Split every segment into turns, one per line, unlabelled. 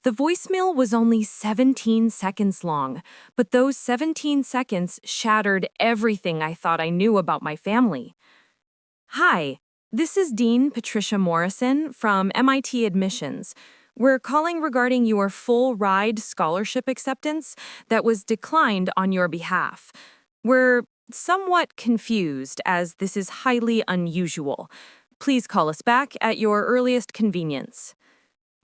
The voicemail was only 17 seconds long, but those 17 seconds shattered everything I thought I knew about my family. Hi, this is Dean Patricia Morrison from MIT Admissions. We're calling regarding your full ride scholarship acceptance that was declined on your behalf. We're somewhat confused as this is highly unusual. Please call us back at your earliest convenience.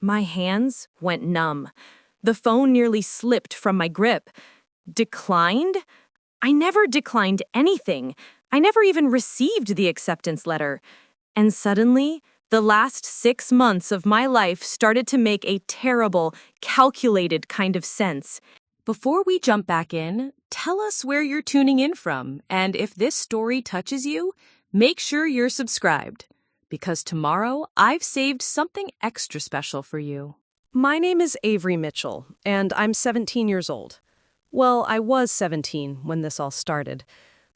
My hands went numb. The phone nearly slipped from my grip. Declined? I never declined anything. I never even received the acceptance letter. And suddenly, the last 6 months of my life started to make a terrible, calculated kind of sense.
Before we jump back in, tell us where you're tuning in from, and if this story touches you, make sure you're subscribed, because tomorrow I've saved something extra special for you.
My name is Avery Mitchell, and I'm 17 years old. Well, I was 17 when this all started.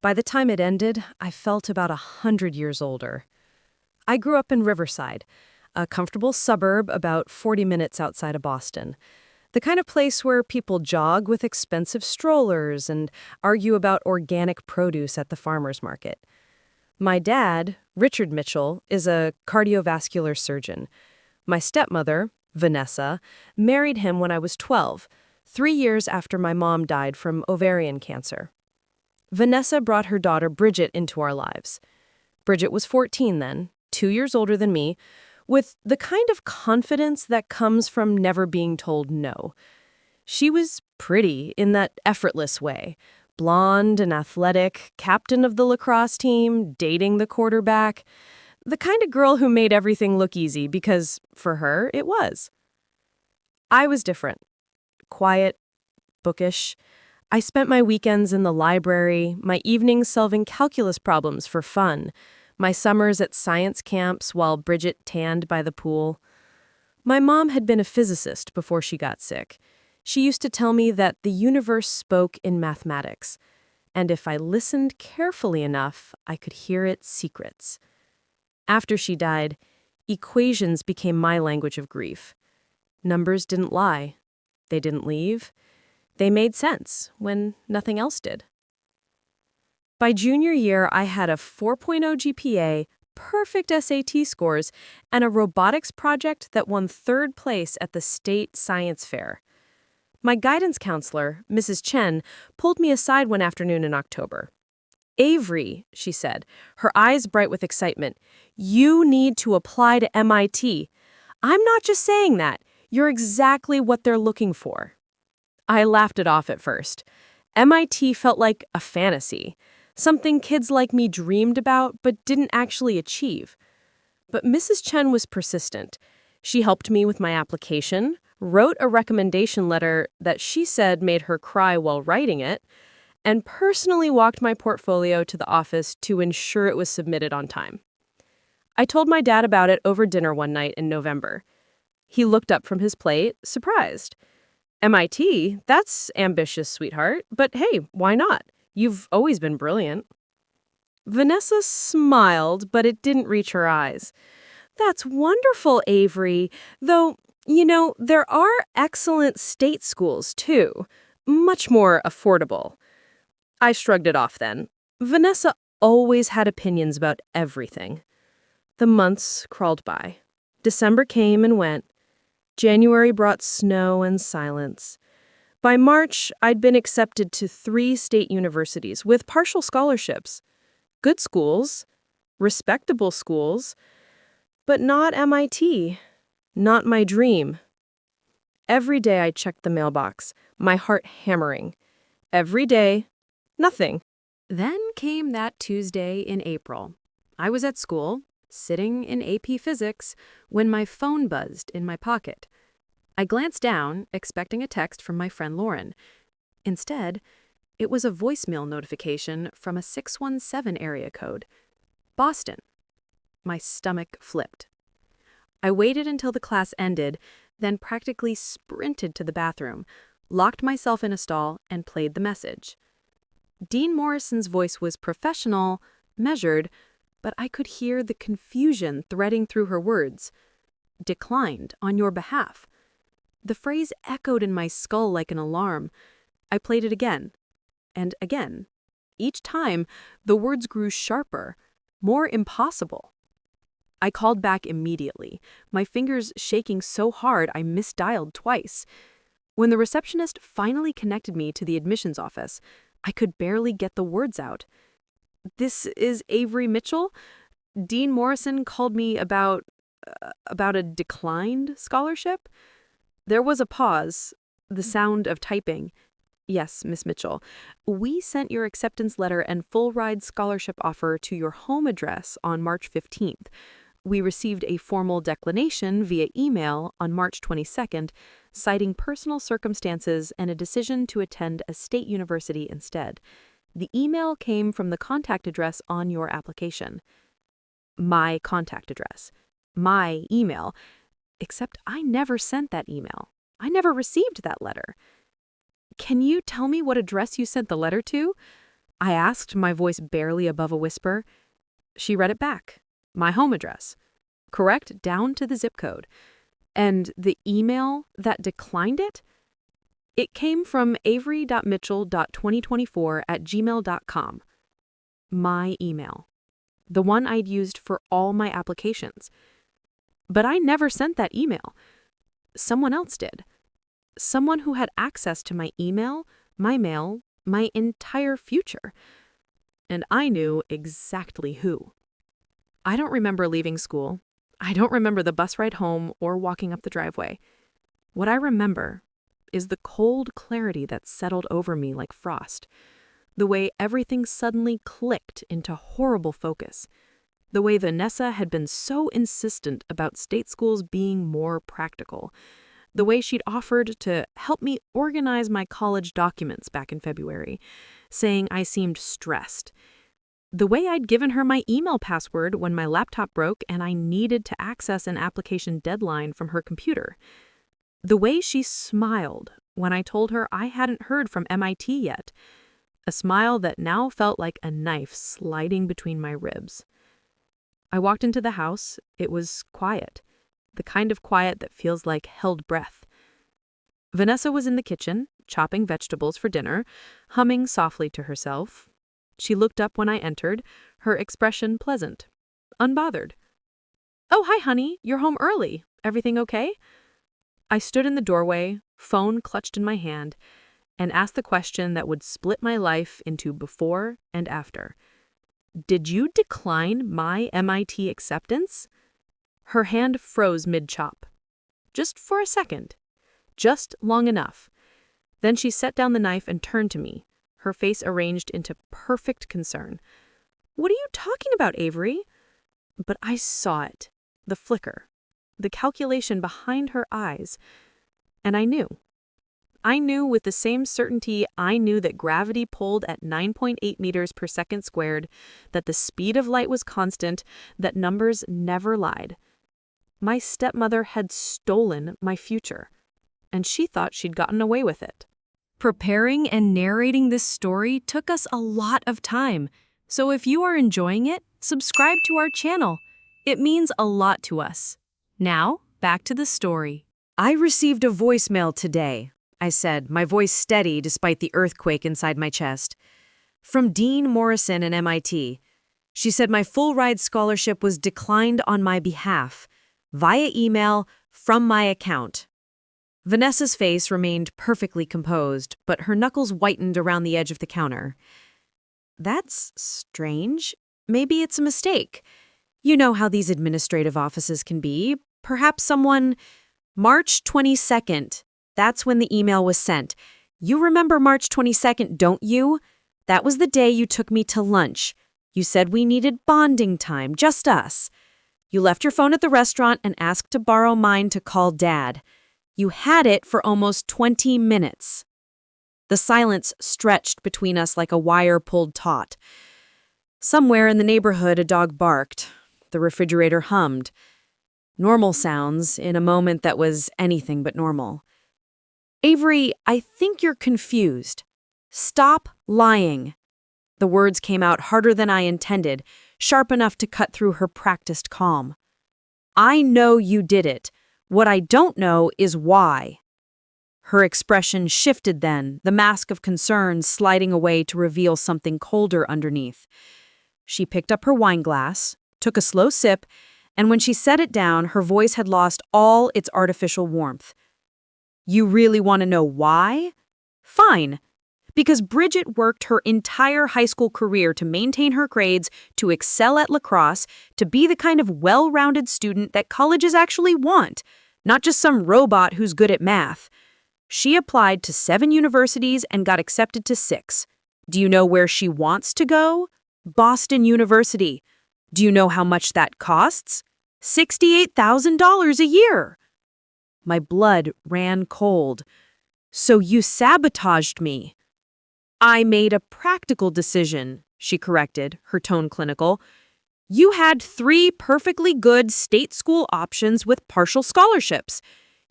By the time it ended, I felt about 100 years older. I grew up in Riverside, a comfortable suburb about 40 minutes outside of Boston. The kind of place where people jog with expensive strollers and argue about organic produce at the farmer's market. My dad, Richard Mitchell, is a cardiovascular surgeon. My stepmother, Vanessa, married him when I was 12, 3 years after my mom died from ovarian cancer. Vanessa brought her daughter Bridget into our lives. Bridget was 14 then, 2 years older than me, with the kind of confidence that comes from never being told no. She was pretty in that effortless way, blonde and athletic, captain of the lacrosse team, dating the quarterback, the kind of girl who made everything look easy because, for her, it was. I was different. Quiet, bookish. I spent my weekends in the library, my evenings solving calculus problems for fun, my summers at science camps while Bridget tanned by the pool. My mom had been a physicist before she got sick. She used to tell me that the universe spoke in mathematics, and if I listened carefully enough, I could hear its secrets. After she died, equations became my language of grief. Numbers didn't lie. They didn't leave. They made sense when nothing else did. By junior year, I had a 4.0 GPA, perfect SAT scores, and a robotics project that won 3rd place at the state science fair. My guidance counselor, Mrs. Chen, pulled me aside one afternoon in October. "Avery," she said, her eyes bright with excitement, "you need to apply to MIT. I'm not just saying that. You're exactly what they're looking for." I laughed it off at first. MIT felt like a fantasy, something kids like me dreamed about but didn't actually achieve. But Mrs. Chen was persistent. She helped me with my application, wrote a recommendation letter that she said made her cry while writing it, and personally walked my portfolio to the office to ensure it was submitted on time. I told my dad about it over dinner one night in November. He looked up from his plate, surprised. "MIT? That's ambitious, sweetheart. But hey, why not? You've always been brilliant." Vanessa smiled, but it didn't reach her eyes. "That's wonderful, Avery. Though, there are excellent state schools, too. Much more affordable." I shrugged it off then. Vanessa always had opinions about everything. The months crawled by. December came and went. January brought snow and silence. By March, I'd been accepted to 3 state universities with partial scholarships. Good schools, respectable schools, but not MIT, not my dream. Every day I checked the mailbox, my heart hammering. Every day, nothing.
Then came that Tuesday in April. I was at school, sitting in AP Physics, when my phone buzzed in my pocket. I glanced down, expecting a text from my friend Lauren. Instead, it was a voicemail notification from a 617 area code. Boston. My stomach flipped. I waited until the class ended, then practically sprinted to the bathroom, locked myself in a stall, and played the message. Dean Morrison's voice was professional, measured, but I could hear the confusion threading through her words. "Declined on your behalf." The phrase echoed in my skull like an alarm. I played it again, and again. Each time, the words grew sharper, more impossible. I called back immediately, my fingers shaking so hard I misdialed twice. When the receptionist finally connected me to the admissions office, I could barely get the words out. "This is Avery Mitchell. Dean Morrison called me about a declined scholarship." There was a pause, the sound of typing. "Yes, Miss Mitchell. We sent your acceptance letter and full ride scholarship offer to your home address on March 15th. We received a formal declination via email on March 22nd, citing personal circumstances and a decision to attend a state university instead. The email came from the contact address on your application." My contact address. My email. Except I never sent that email. I never received that letter. "Can you tell me what address you sent the letter to?" I asked, my voice barely above a whisper. She read it back. My home address. Correct down to the zip code. And the email that declined it? It came from avery.mitchell.2024@gmail.com. My email. The one I'd used for all my applications. But I never sent that email. Someone else did. Someone who had access to my email, my mail, my entire future. And I knew exactly who. I don't remember leaving school. I don't remember the bus ride home or walking up the driveway. What I remember is the cold clarity that settled over me like frost. The way everything suddenly clicked into horrible focus. The way Vanessa had been so insistent about state schools being more practical. The way she'd offered to help me organize my college documents back in February, saying I seemed stressed. The way I'd given her my email password when my laptop broke and I needed to access an application deadline from her computer. The way she smiled when I told her I hadn't heard from MIT yet. A smile that now felt like a knife sliding between my ribs. I walked into the house. It was quiet. The kind of quiet that feels like held breath. Vanessa was in the kitchen, chopping vegetables for dinner, humming softly to herself. She looked up when I entered, her expression pleasant, unbothered. "Oh, hi, honey. You're home early. Everything okay?" I stood in the doorway, phone clutched in my hand, and asked the question that would split my life into before and after. "Did you decline my MIT acceptance?" Her hand froze mid-chop. Just for a second. Just long enough. Then she set down the knife and turned to me, her face arranged into perfect concern. "What are you talking about, Avery?" But I saw it. The flicker. The calculation behind her eyes. And I knew. I knew with the same certainty I knew that gravity pulled at 9.8 meters per second squared, that the speed of light was constant, that numbers never lied. My stepmother had stolen my future, and she thought she'd gotten away with it.
Preparing and narrating this story took us a lot of time, so if you are enjoying it, subscribe to our channel. It means a lot to us. Now, back to the story.
"I received a voicemail today," I said, my voice steady despite the earthquake inside my chest. "From Dean Morrison and MIT. She said my full ride scholarship was declined on my behalf, via email, from my account." Vanessa's face remained perfectly composed, but her knuckles whitened around the edge of the counter. "That's strange. Maybe it's a mistake. You know how these administrative offices can be. Perhaps someone—" "March 22nd. That's when the email was sent. You remember March 22nd, don't you? That was the day you took me to lunch. You said we needed bonding time, just us. You left your phone at the restaurant and asked to borrow mine to call Dad. You had it for almost 20 minutes. The silence stretched between us like a wire pulled taut. Somewhere in the neighborhood, a dog barked. The refrigerator hummed. Normal sounds in a moment that was anything but normal. "Avery, I think you're confused. Stop lying." The words came out harder than I intended, sharp enough to cut through her practiced calm. "I know you did it. What I don't know is why." Her expression shifted then, the mask of concern sliding away to reveal something colder underneath. She picked up her wine glass, took a slow sip, and when she set it down, her voice had lost all its artificial warmth. You really want to know why? Fine. Because Bridget worked her entire high school career to maintain her grades, to excel at lacrosse, to be the kind of well-rounded student that colleges actually want, not just some robot who's good at math. She applied to 7 universities and got accepted to 6. Do you know where she wants to go? Boston University. Do you know how much that costs? $68,000 a year. My blood ran cold. So you sabotaged me. I made a practical decision, she corrected, her tone clinical. You had 3 perfectly good state school options with partial scholarships.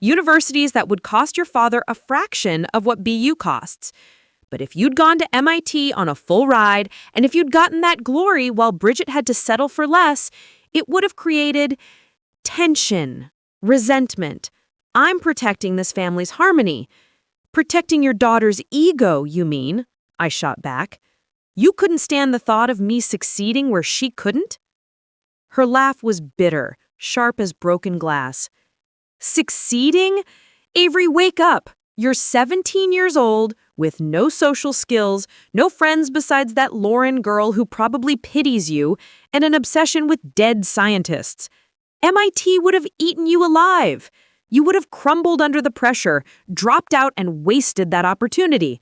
Universities that would cost your father a fraction of what BU costs. But if you'd gone to MIT on a full ride, and if you'd gotten that glory while Bridget had to settle for less, it would have created tension, resentment. I'm protecting this family's harmony. Protecting your daughter's ego, you mean? I shot back. You couldn't stand the thought of me succeeding where she couldn't? Her laugh was bitter, sharp as broken glass. Succeeding? Avery, wake up. You're 17 years old, with no social skills, no friends besides that Lauren girl who probably pities you, and an obsession with dead scientists. MIT would have eaten you alive. You would have crumbled under the pressure, dropped out, and wasted that opportunity.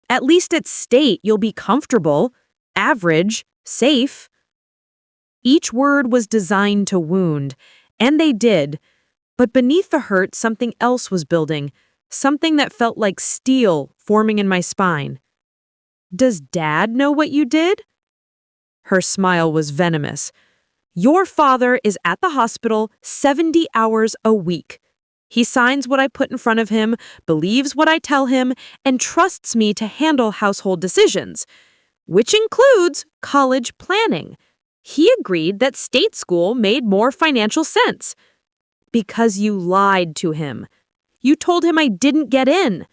At least at state, you'll be comfortable, average, safe. Each word was designed to wound, and they did. But beneath the hurt, something else was building, something that felt like steel forming in my spine. Does Dad know what you did? Her smile was venomous. Your father is at the hospital 70 hours a week. He signs what I put in front of him, believes what I tell him, and trusts me to handle household decisions, which includes college planning. He agreed that state school made more financial sense. Because you lied to him. You told him I didn't get in.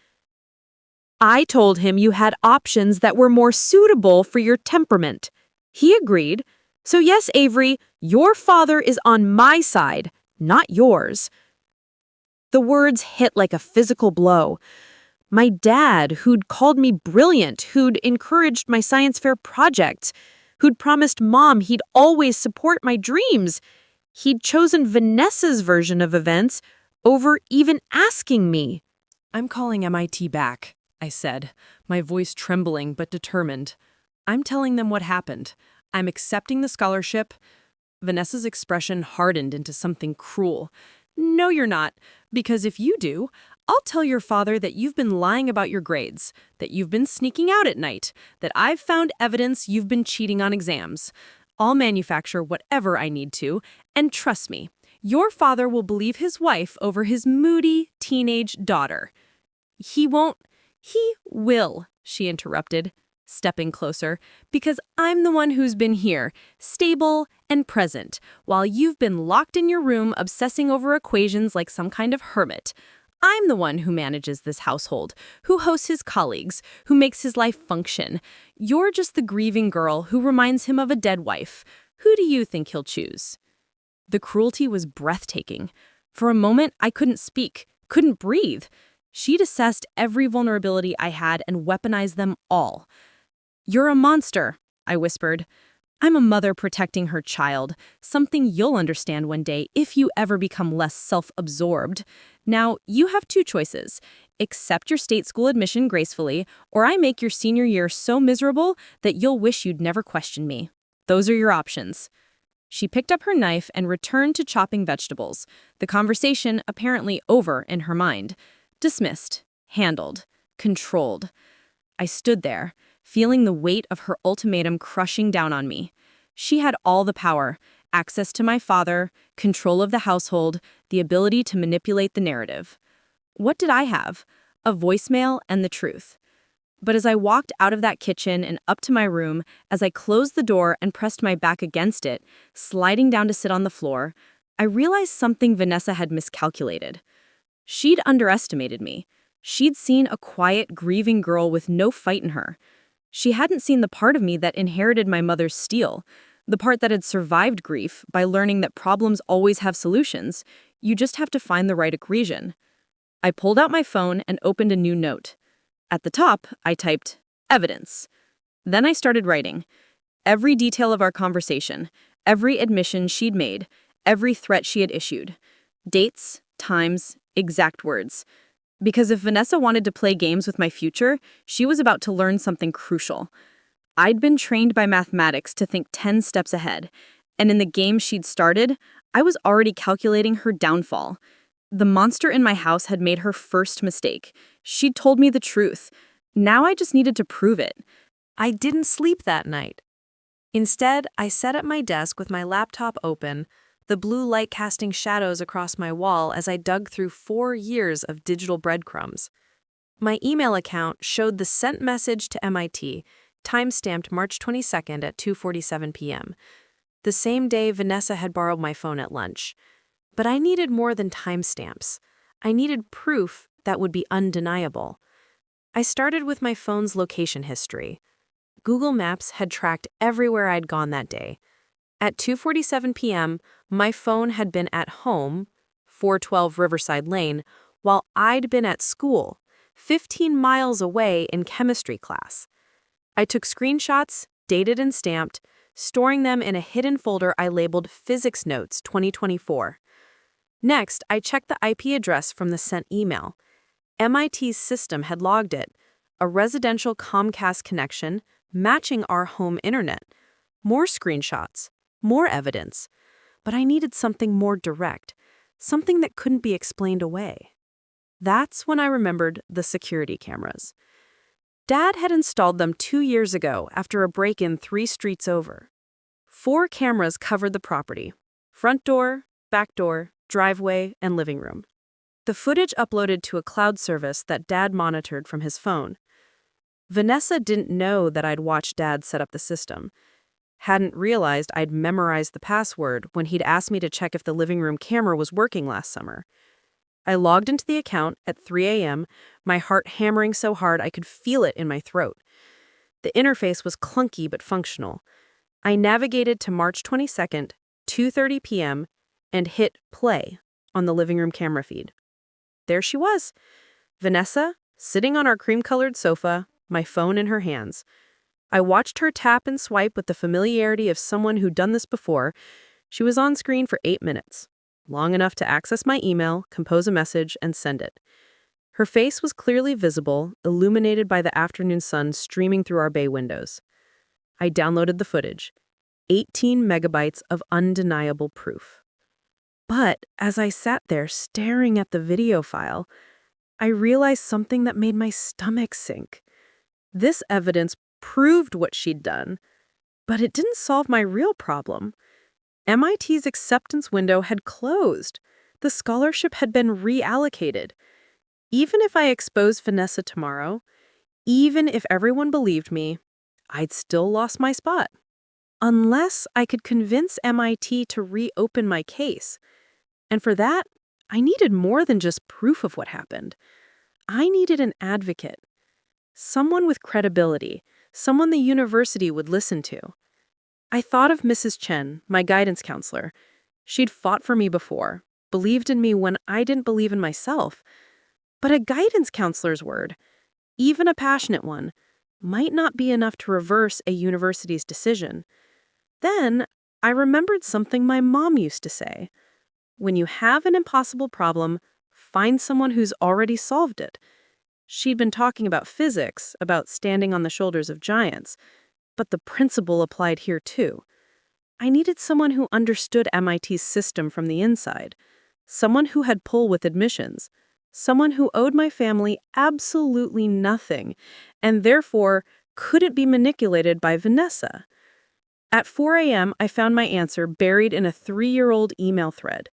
I told him you had options that were more suitable for your temperament. He agreed. So yes, Avery, your father is on my side, not yours. The words hit like a physical blow. My dad, who'd called me brilliant, who'd encouraged my science fair projects, who'd promised Mom he'd always support my dreams. He'd chosen Vanessa's version of events over even asking me.
I'm calling MIT back, I said, my voice trembling but determined. I'm telling them what happened. I'm accepting the scholarship. Vanessa's expression hardened into something cruel. No, you're not, because if you do, I'll tell your father that you've been lying about your grades, that you've been sneaking out at night, that I've found evidence you've been cheating on exams. I'll manufacture whatever I need to, and trust me, your father will believe his wife over his moody teenage daughter. He will, she interrupted, stepping closer, because I'm the one who's been here, stable and present, while you've been locked in your room obsessing over equations like some kind of hermit. I'm the one who manages this household, who hosts his colleagues, who makes his life function. You're just the grieving girl who reminds him of a dead wife. Who do you think he'll choose? The cruelty was breathtaking. For a moment, I couldn't speak, couldn't breathe. She'd assessed every vulnerability I had and weaponized them all. You're a monster, I whispered. I'm a mother protecting her child, something you'll understand one day if you ever become less self-absorbed. Now, you have 2 choices. Accept your state school admission gracefully, or I make your senior year so miserable that you'll wish you'd never questioned me. Those are your options. She picked up her knife and returned to chopping vegetables, the conversation apparently over in her mind. Dismissed, handled, controlled. I stood there, feeling the weight of her ultimatum crushing down on me. She had all the power, access to my father, control of the household, the ability to manipulate the narrative. What did I have? A voicemail and the truth. But as I walked out of that kitchen and up to my room, as I closed the door and pressed my back against it, sliding down to sit on the floor, I realized something Vanessa had miscalculated. She'd underestimated me.
She'd seen a quiet, grieving girl with no fight in her. She hadn't seen the part of me that inherited my mother's steel, the part that had survived grief by learning that problems always have solutions. You just have to find the right equation. I pulled out my phone and opened a new note. At the top, I typed, evidence. Then I started writing. Every detail of our conversation, every admission she'd made, every threat she had issued. Dates, times, exact words. Because if Vanessa wanted to play games with my future, she was about to learn something crucial. I'd been trained by mathematics to think 10 steps ahead, and in the game she'd started, I was already calculating her downfall. The monster in my house had made her first mistake. She'd told me the truth. Now I just needed to prove it.
I didn't sleep that night. Instead, I sat at my desk with my laptop open, the blue light casting shadows across my wall as I dug through 4 years of digital breadcrumbs. My email account showed the sent message to MIT, timestamped March 22nd at 2:47 p.m., the same day Vanessa had borrowed my phone at lunch. But I needed more than timestamps. I needed proof that would be undeniable. I started with my phone's location history. Google Maps had tracked everywhere I'd gone that day. At 2:47 p.m., my phone had been at home, 412 Riverside Lane, while I'd been at school, 15 miles away in chemistry class. I took screenshots, dated and stamped, storing them in a hidden folder I labeled Physics Notes 2024. Next, I checked the IP address from the sent email. MIT's system had logged it, a residential Comcast connection matching our home internet. More screenshots, more evidence. But I needed something more direct, something that couldn't be explained away. That's when I remembered the security cameras. Dad had installed them 2 years ago after a break-in 3 streets over. 4 cameras covered the property: front door, back door, driveway, and living room. The footage uploaded to a cloud service that Dad monitored from his phone. Vanessa didn't know that I'd watched Dad set up the system. Hadn't realized I'd memorized the password when he'd asked me to check if the living room camera was working last summer. I logged into the account at 3 a.m., my heart hammering so hard I could feel it in my throat. The interface was clunky but functional. I navigated to March 22nd, 2:30 p.m., and hit play on the living room camera feed. There she was, Vanessa, sitting on our cream-colored sofa, my phone in her hands. I watched her tap and swipe with the familiarity of someone who'd done this before. She was on screen for 8 minutes, long enough to access my email, compose a message, and send it. Her face was clearly visible, illuminated by the afternoon sun streaming through our bay windows. I downloaded the footage, 18 megabytes of undeniable proof. But as I sat there staring at the video file, I realized something that made my stomach sink. This evidence proved what she'd done, but it didn't solve my real problem. MIT's acceptance window had closed. The scholarship had been reallocated. Even if I exposed Vanessa tomorrow, even if everyone believed me, I'd still lost my spot. Unless I could convince MIT to reopen my case. And for that, I needed more than just proof of what happened. I needed an advocate. Someone with credibility, someone the university would listen to. I thought of Mrs. Chen, my guidance counselor. She'd fought for me before, believed in me when I didn't believe in myself. But a guidance counselor's word, even a passionate one, might not be enough to reverse a university's decision. Then I remembered something my mom used to say. When you have an impossible problem, find someone who's already solved it. She'd been talking about physics, about standing on the shoulders of giants, but the principle applied here too. I needed someone who understood MIT's system from the inside, someone who had pull with admissions, someone who owed my family absolutely nothing, and therefore couldn't be manipulated by Vanessa. At 4 a.m., I found my answer buried in a 3-year-old email thread.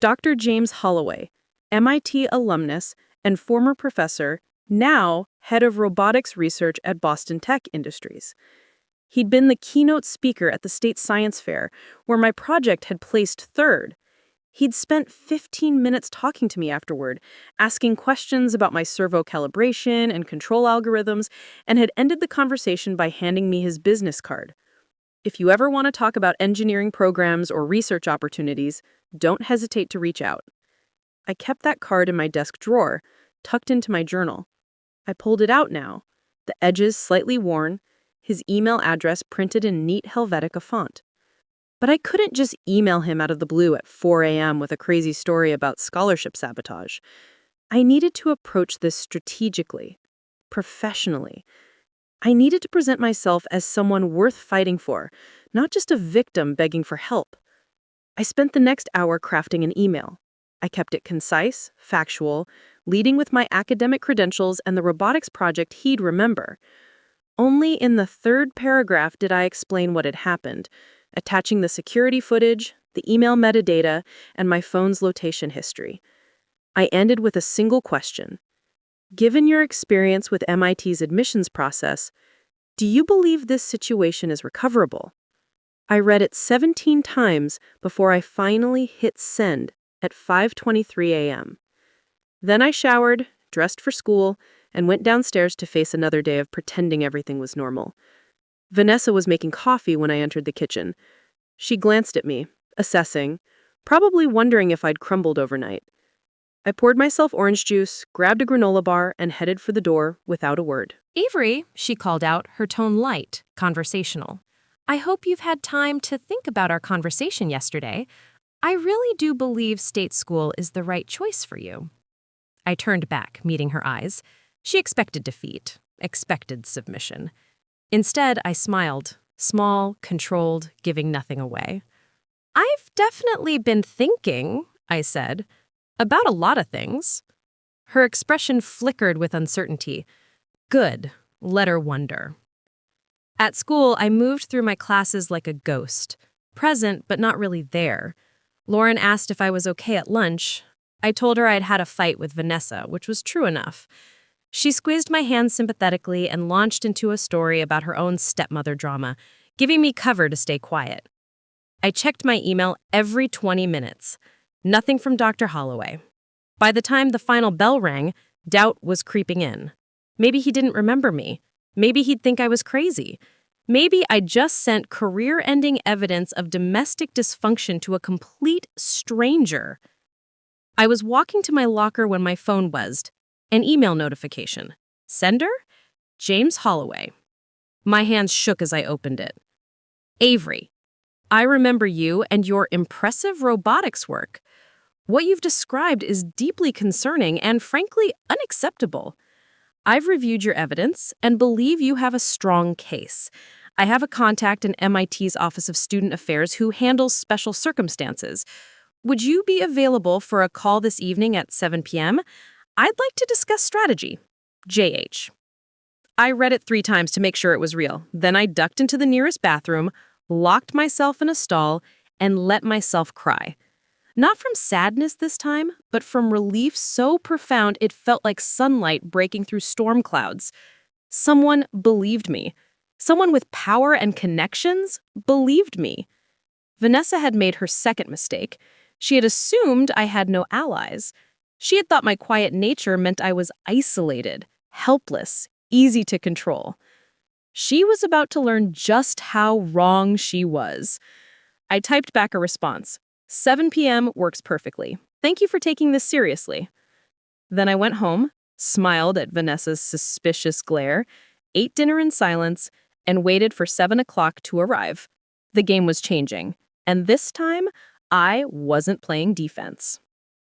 Dr. James Holloway, MIT alumnus and former professor, now head of robotics research at Boston Tech Industries. He'd been the keynote speaker at the state science fair, where my project had placed 3rd.
He'd spent 15 minutes talking to me afterward, asking questions about my servo calibration and control algorithms, and had ended the conversation by handing me his business card. If you ever want to talk about engineering programs or research opportunities, don't hesitate to reach out. I kept that card in my desk drawer, tucked into my journal. I pulled it out now, the edges slightly worn, his email address printed in neat Helvetica font. But I couldn't just email him out of the blue at 4 a.m. with a crazy story about scholarship sabotage. I needed to approach this strategically, professionally. I needed to present myself as someone worth fighting for, not just a victim begging for help. I spent the next hour crafting an email. I kept it concise, factual, leading with my academic credentials and the robotics project he'd remember. Only in the third paragraph did I explain what had happened, attaching the security footage, the email metadata, and my phone's location history. I ended with a single question. Given your experience with MIT's admissions process, do you believe this situation is recoverable? I read it 17 times before I finally hit send at 5:23 a.m. Then I showered, dressed for school, and went downstairs to face another day of pretending everything was normal. Vanessa was making coffee when I entered the kitchen. She glanced at me, assessing, probably wondering if I'd crumbled overnight. I poured myself orange juice, grabbed a granola bar, and headed for the door without a word.
Avery, she called out, her tone light, conversational. I hope you've had time to think about our conversation yesterday. I really do believe state school is the right choice for you. I turned back, meeting her eyes. She expected defeat, expected submission. Instead, I smiled, small, controlled, giving nothing away. I've definitely been thinking, I said, about a lot of things. Her expression flickered with uncertainty. Good, let her wonder. At school, I moved through my classes like a ghost, present but not really there. Lauren asked if I was okay at lunch. I told her I'd had a fight with Vanessa, which was true enough. She squeezed my hand sympathetically and launched into a story about her own stepmother drama, giving me cover to stay quiet. I checked my email every 20 minutes. Nothing from Dr. Holloway. By the time the final bell rang, doubt was creeping in. Maybe he didn't remember me. Maybe he'd think I was crazy. Maybe I just sent career-ending evidence of domestic dysfunction to a complete stranger. I was walking to my locker when my phone buzzed. An email notification. Sender? James Holloway. My hands shook as I opened it. Avery, I remember you and your impressive robotics work. What you've described is deeply concerning and, frankly, unacceptable. I've reviewed your evidence and believe you have a strong case. I have a contact in MIT's Office of Student Affairs who handles special circumstances. Would you be available for a call this evening at 7 p.m.? I'd like to discuss strategy. JH. I read it 3 times to make sure it was real. Then I ducked into the nearest bathroom, locked myself in a stall, and let myself cry. Not from sadness this time, but from relief so profound it felt like sunlight breaking through storm clouds. Someone believed me. Someone with power and connections believed me. Vanessa had made her second mistake. She had assumed I had no allies. She had thought my quiet nature meant I was isolated, helpless, easy to control. She was about to learn just how wrong she was. I typed back a response. 7 p.m. works perfectly. Thank you for taking this seriously. Then I went home, smiled at Vanessa's suspicious glare, ate dinner in silence, and waited for 7 o'clock to arrive. The game was changing, and this time, I wasn't playing defense.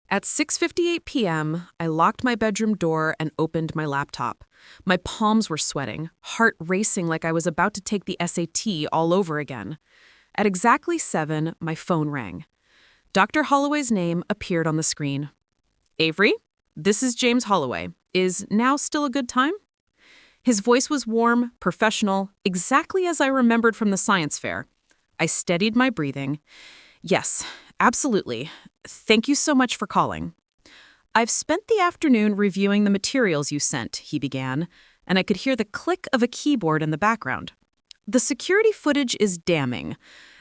At 6:58 p.m., I locked my bedroom door and opened my laptop. My palms were sweating, heart racing like I was about to take the SAT all over again. At exactly 7, my phone rang. Dr. Holloway's name appeared on the screen. Avery, this is James Holloway. Is now still a good time? His voice was warm, professional, exactly as I remembered from the science fair. I steadied my breathing. Yes, absolutely. Thank you so much for calling. I've spent the afternoon reviewing the materials you sent, he began, and I could hear the click of a keyboard in the background. The security footage is damning.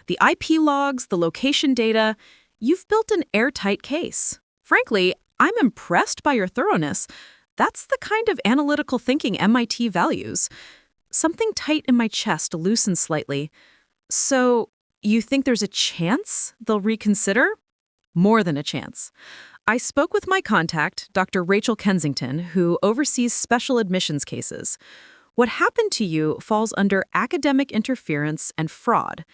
The IP logs, the location data,
You've built an airtight case. Frankly, I'm impressed by your thoroughness. That's the kind of analytical thinking MIT values. Something tight in my chest loosened slightly. So, you think there's a chance they'll reconsider? More than a chance. I spoke with my contact, Dr. Rachel Kensington, who oversees special admissions cases. What happened to you falls under academic interference and fraud.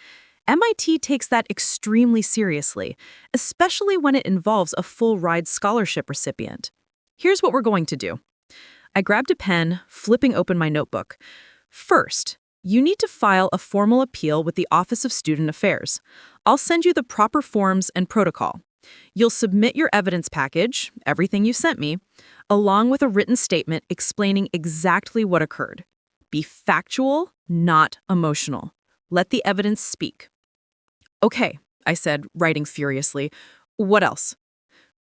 MIT takes that extremely seriously, especially when it involves a full-ride scholarship recipient. Here's what we're going to do. I grabbed a pen, flipping open my notebook. First, you need to file a formal appeal with the Office of Student Affairs. I'll send you the proper forms and protocol. You'll submit your evidence package, everything you sent me, along with a written statement explaining exactly what occurred. Be factual, not emotional. Let the evidence speak. Okay, I said, writing furiously. What else?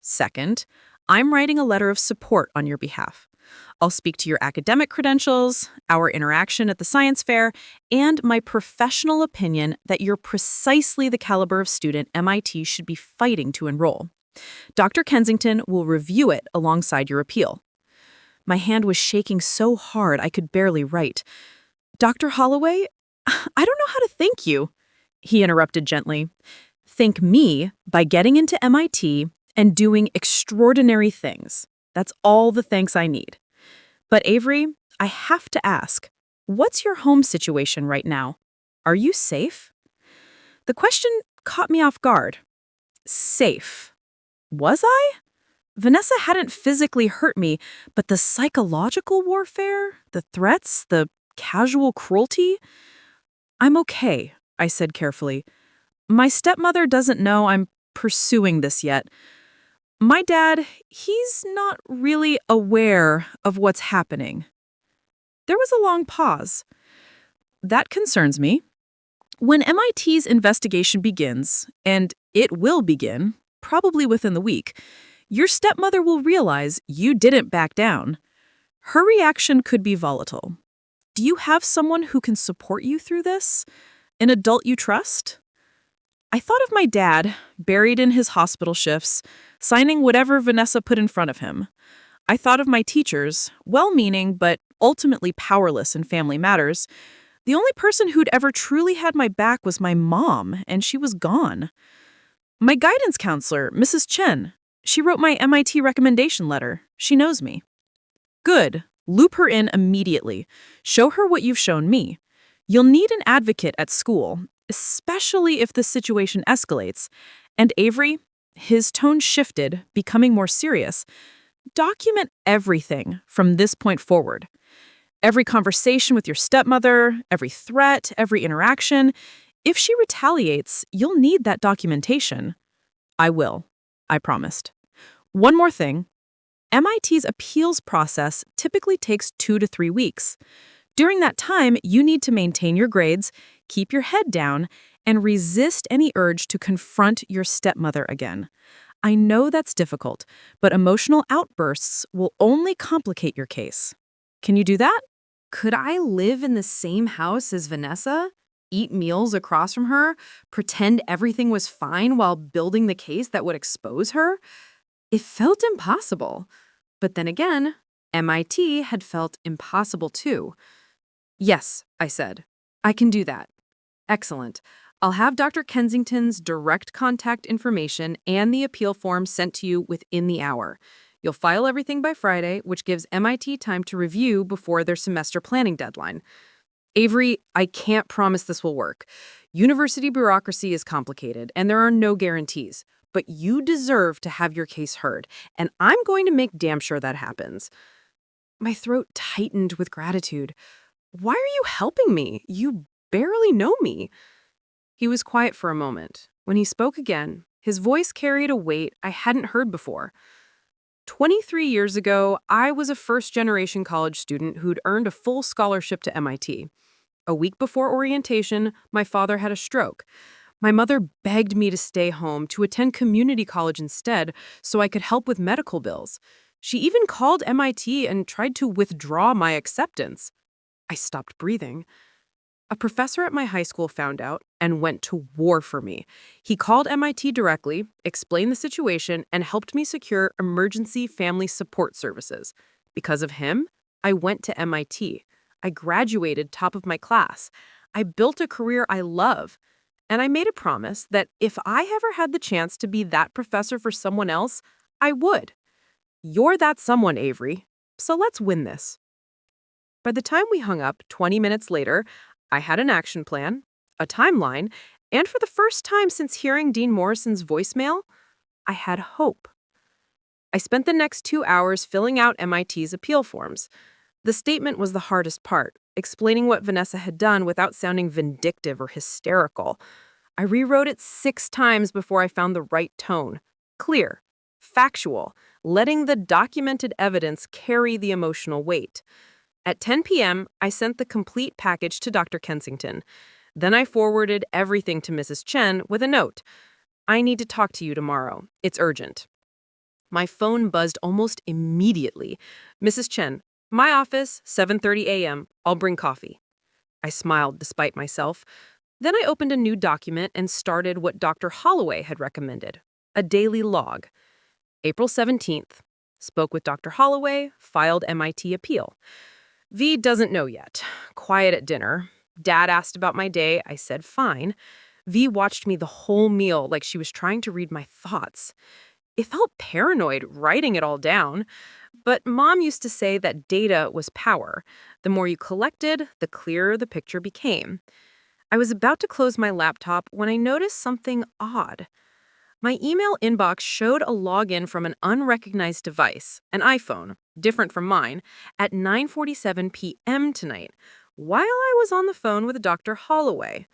Second, I'm writing a letter of support on your behalf. I'll speak to your academic credentials, our interaction at the science fair, and my professional opinion that you're precisely the caliber of student MIT should be fighting to enroll. Dr. Kensington will review it alongside your appeal. My hand was shaking so hard I could barely write. Dr. Holloway, I don't know how to thank you, he interrupted gently. Thank me by getting into MIT and doing extraordinary things. That's all the thanks I need. But Avery, I have to ask, what's your home situation right now? Are you safe? The question caught me off guard. Safe. Was I? Vanessa hadn't physically hurt me, but the psychological warfare, the threats, the casual cruelty? I'm okay, I said carefully. My stepmother doesn't know I'm pursuing this yet. My dad, he's not really aware of what's happening. There was a long pause. That concerns me. When MIT's investigation begins, and it will begin, probably within the week, your stepmother will realize you didn't back down. Her reaction could be volatile. Do you have someone who can support you through this? An adult you trust? I thought of my dad, buried in his hospital shifts, signing whatever Vanessa put in front of him. I thought of my teachers, well-meaning but ultimately powerless in family matters. The only person who'd ever truly had my back was my mom, and she was gone. My guidance counselor, Mrs. Chen, she wrote my MIT recommendation letter. She knows me. Good. Loop her in immediately. Show her what you've shown me. You'll need an advocate at school, especially if the situation escalates. And Avery, his tone shifted, becoming more serious. Document everything from this point forward. Every conversation with your stepmother, every threat, every interaction. If she retaliates, you'll need that documentation. I will, I promised. One more thing. MIT's appeals process typically takes 2 to 3 weeks. During that time, you need to maintain your grades, keep your head down, and resist any urge to confront your stepmother again. I know that's difficult, but emotional outbursts will only complicate your case. Can you do that?
Could I live in the same house as Vanessa? Eat meals across from her? Pretend everything was fine while building the case that would expose her? It felt impossible. But then again, MIT had felt impossible too. Yes, I said. I can do that. Excellent. I'll have Dr. Kensington's direct contact information and the appeal form sent to you within the hour. You'll file everything by Friday, which gives MIT time to review before their semester planning deadline. Avery, I can't promise this will work. University bureaucracy is complicated, and there are no guarantees. But you deserve to have your case heard, and I'm going to make damn sure that happens. My throat tightened with gratitude. Why are you helping me? You barely know me. He was quiet for a moment. When he spoke again, his voice carried a weight I hadn't heard before. 23 years ago, I was a first-generation college student who'd earned a full scholarship to MIT. A week before orientation, my father had a stroke. My mother begged me to stay home to attend community college instead so I could help with medical bills. She even called MIT and tried to withdraw my acceptance. I stopped breathing.
A professor at my high school found out and went to war for me. He called MIT directly, explained the situation, and helped me secure emergency family support services. Because of him, I went to MIT. I graduated top of my class. I built a career I love. And I made a promise that if I ever had the chance to be that professor for someone else, I would. You're that someone, Avery. So let's win this. By the time we hung up 20 minutes later, I had an action plan, a timeline, and for the first time since hearing Dean Morrison's voicemail, I had hope. I spent the next 2 hours filling out MIT's appeal forms. The statement was the hardest part, explaining what Vanessa had done without sounding vindictive or hysterical. I rewrote it 6 times before I found the right tone. Clear, factual, letting the documented evidence carry the emotional weight. At 10 p.m., I sent the complete package to Dr. Kensington. Then I forwarded everything to Mrs. Chen with a note. I need to talk to you tomorrow. It's urgent. My phone buzzed almost immediately. Mrs. Chen, my office, 7:30 a.m. I'll bring coffee. I smiled despite myself. Then I opened a new document and started what Dr. Holloway had recommended, a daily log. April 17th. Spoke with Dr. Holloway, filed MIT appeal. V doesn't know yet. Quiet at dinner. Dad asked about my day. I said fine. V watched me the whole meal like she was trying to read my thoughts. It felt paranoid writing it all down. But Mom used to say that data was power. The more you collected, the clearer the picture became. I was about to close my laptop when I noticed something odd. My email inbox showed a login from an unrecognized device, an iPhone, different from mine, at 9:47 p.m. tonight, while I was on the phone with Dr. Holloway.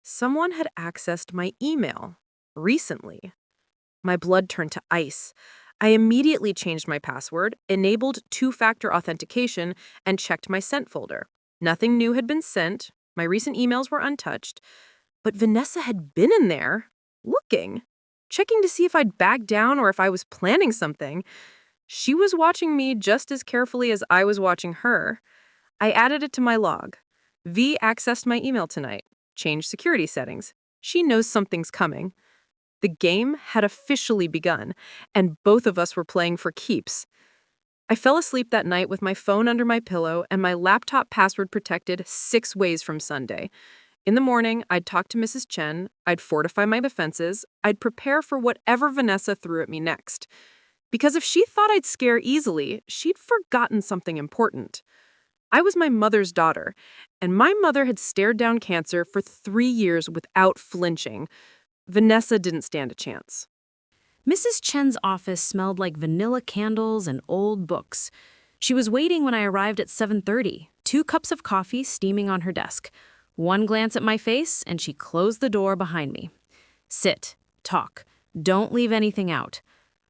Someone had accessed my email recently. My blood turned to ice. I immediately changed my password, enabled two-factor authentication, and checked my sent folder. Nothing new had been sent. My recent emails were untouched. But Vanessa had been in there, looking, checking to see if I'd backed down or if I was planning something. She was watching me just as carefully as I was watching her. I added it to my log. V accessed my email tonight. Changed security settings. She knows something's coming. The game had officially begun, and both of us were playing for keeps. I fell asleep that night with my phone under my pillow and my laptop password protected 6 ways from Sunday. In the morning, I'd talk to Mrs. Chen, I'd fortify my defenses, I'd prepare for whatever Vanessa threw at me next. Because if she thought I'd scare easily, she'd forgotten something important. I was my mother's daughter, and my mother had stared down cancer for 3 years without flinching. Vanessa didn't stand a chance.
Mrs. Chen's office smelled like vanilla candles and old books. She was waiting when I arrived at 7:30, 2 cups of coffee steaming on her desk. One glance at my face, and she closed the door behind me. Sit, talk, don't leave anything out.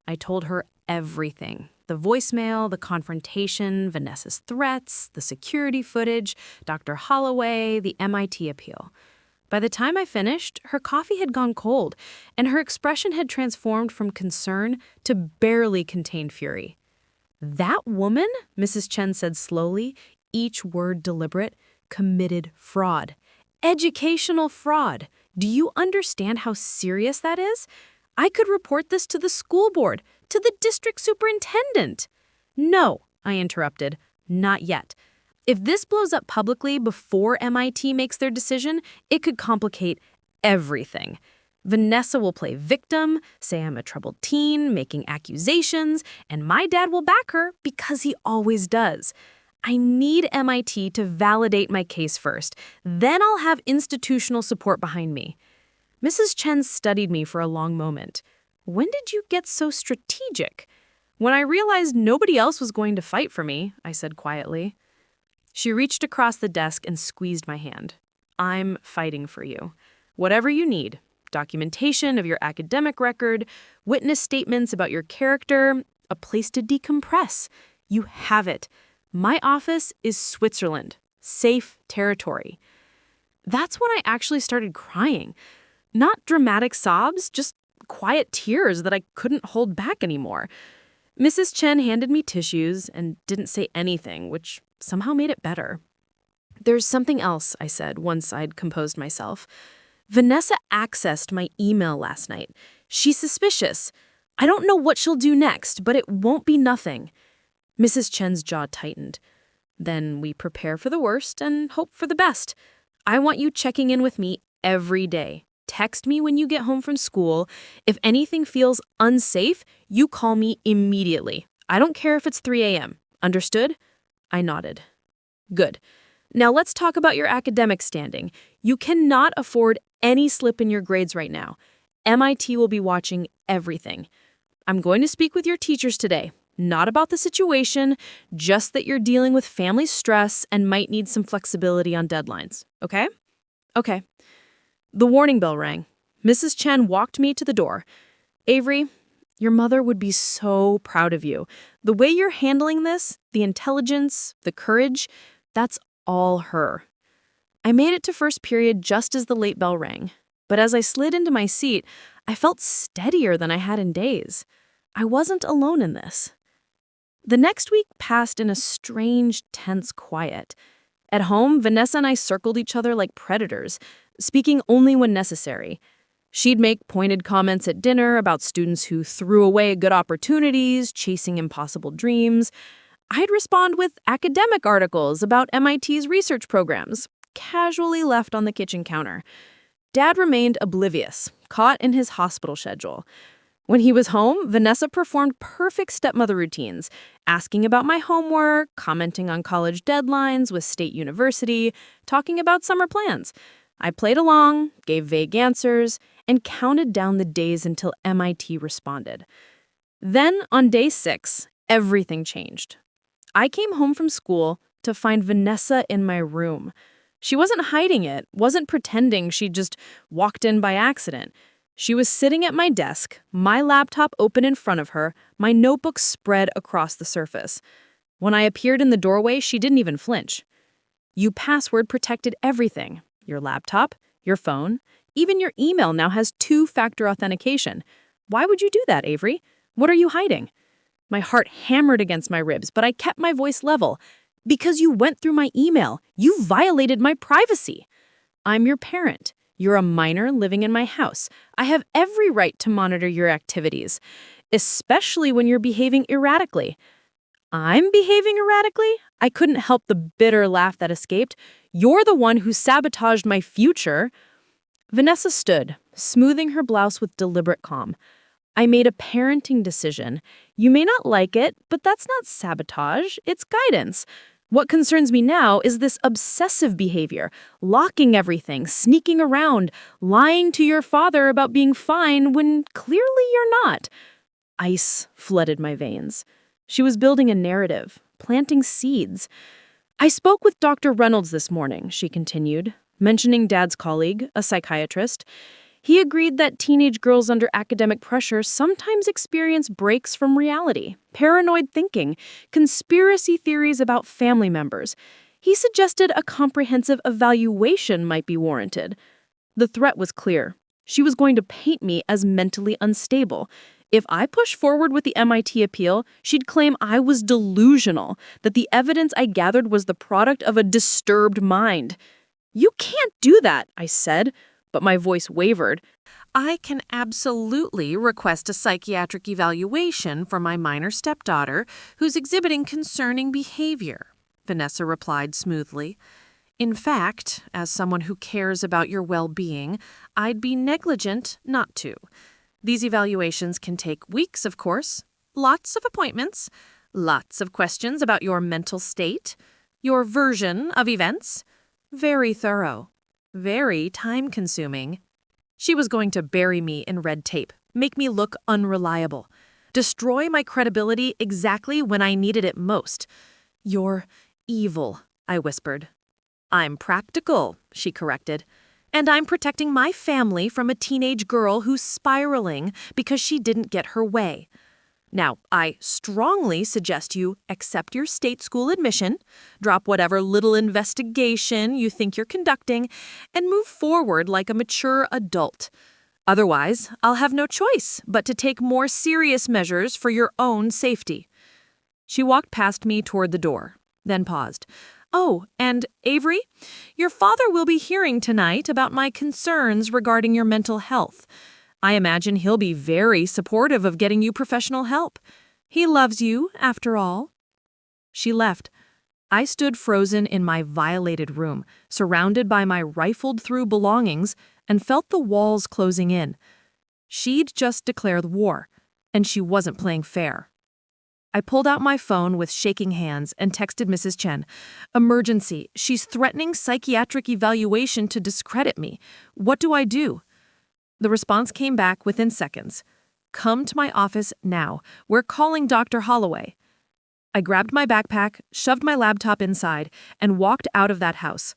I told her everything. The voicemail, the confrontation, Vanessa's threats, the security footage, Dr. Holloway, the MIT appeal. By the time I finished, her coffee had gone cold, and her expression had transformed from concern to barely contained fury. That woman, Mrs. Chen said slowly, each word deliberate, committed fraud. Educational fraud. Do you understand how serious that is? I could report this to the school board, to the district superintendent. No, I interrupted. Not yet. If this blows up publicly before MIT makes their decision, it could complicate everything. Vanessa will play victim, say I'm a troubled teen, making accusations, and my dad will back her because he always does. I need MIT to validate my case first. Then I'll have institutional support behind me. Mrs. Chen studied me for a long moment. When did you get so strategic? When I realized nobody else was going to fight for me, I said quietly. She reached across the desk and squeezed my hand. I'm fighting for you. Whatever you need, documentation of your academic record, witness statements about your character, a place to decompress. You have it. My office is Switzerland, safe territory. That's when I actually started crying. Not dramatic sobs, just quiet tears that I couldn't hold back anymore. Mrs. Chen handed me tissues and didn't say anything, which somehow made it better. There's something else, I said once I'd composed myself. Vanessa accessed my email last night. She's suspicious. I don't know what she'll do next, but it won't be nothing. Mrs. Chen's jaw tightened. Then we prepare for the worst and hope for the best. I want you checking in with me every day. Text me when you get home from school. If anything feels unsafe, you call me immediately. I don't care if it's 3 a.m. Understood? I nodded. Good. Now let's talk about your academic standing. You cannot afford any slip in your grades right now. MIT will be watching everything. I'm going to speak with your teachers today. Not about the situation, just that you're dealing with family stress and might need some flexibility on deadlines. Okay? Okay. The warning bell rang. Mrs. Chen walked me to the door. Avery, your mother would be so proud of you. The way you're handling this, the intelligence, the courage, that's all her. I made it to first period just as the late bell rang. But as I slid into my seat, I felt steadier than I had in days. I wasn't alone in this. The next week passed in a strange, tense quiet. At home, Vanessa and I circled each other like predators, speaking only when necessary. She'd make pointed comments at dinner about students who threw away good opportunities, chasing impossible dreams. I'd respond with academic articles about MIT's research programs, casually left on the kitchen counter. Dad remained oblivious, caught in his hospital schedule. When he was home, Vanessa performed perfect stepmother routines, asking about my homework, commenting on college deadlines with State University, talking about summer plans. I played along, gave vague answers, and counted down the days until MIT responded. Then, on day 6, everything changed. I came home from school to find Vanessa in my room. She wasn't hiding it, wasn't pretending she'd just walked in by accident. She was sitting at my desk, my laptop open in front of her, my notebook spread across the surface. When I appeared in the doorway, she didn't even flinch. You password protected everything. Your laptop, your phone, even your email now has 2-factor authentication. Why would you do that, Avery? What are you hiding? My heart hammered against my ribs, but I kept my voice level. Because you went through my email. You violated my privacy. I'm your parent. You're a minor living in my house. I have every right to monitor your activities, especially when you're behaving erratically. I'm behaving erratically? I couldn't help the bitter laugh that escaped. You're the one who sabotaged my future. Vanessa stood, smoothing her blouse with deliberate calm. I made a parenting decision. You may not like it, but that's not sabotage. It's guidance. What concerns me now is this obsessive behavior, locking everything, sneaking around, lying to your father about being fine when clearly you're not. Ice flooded my veins. She was building a narrative, planting seeds. I spoke with Dr. Reynolds this morning, she continued, mentioning Dad's colleague, a psychiatrist. He agreed that teenage girls under academic pressure sometimes experience breaks from reality, paranoid thinking, conspiracy theories about family members. He suggested a comprehensive evaluation might be warranted. The threat was clear. She was going to paint me as mentally unstable. If I pushed forward with the MIT appeal, she'd claim I was delusional, that the evidence I gathered was the product of a disturbed mind. You can't do that, I said. But my voice wavered.
I can absolutely request a psychiatric evaluation for my minor stepdaughter who's exhibiting concerning behavior, Vanessa replied smoothly. In fact, as someone who cares about your well-being, I'd be negligent not to. These evaluations can take weeks, of course. Lots of appointments, lots of questions about your mental state, your version of events. Very thorough. Very time-consuming. She was going to bury me in red tape, make me look unreliable, destroy my credibility exactly when I needed it most. You're evil, I whispered. I'm practical, she corrected. And I'm protecting my family from a teenage girl who's spiraling because she didn't get her way. Now, I strongly suggest you accept your state school admission, drop whatever little investigation you think you're conducting, and move forward like a mature adult. Otherwise, I'll have no choice but to take more serious measures for your own safety. She walked past me toward the door, then paused. Oh, and Avery, your father will be hearing tonight about my concerns regarding your mental health. I imagine he'll be very supportive of getting you professional help. He loves you, after all." She left. I stood frozen in my violated room, surrounded by my rifled-through belongings, and felt the walls closing in. She'd just declared war, and she wasn't playing fair. I pulled out my phone with shaking hands and texted Mrs. Chen. "Emergency. She's threatening psychiatric evaluation to discredit me. What do I do?" The response came back within seconds. "Come to my office now. We're calling Dr. Holloway." I grabbed my backpack, shoved my laptop inside, and walked out of that house.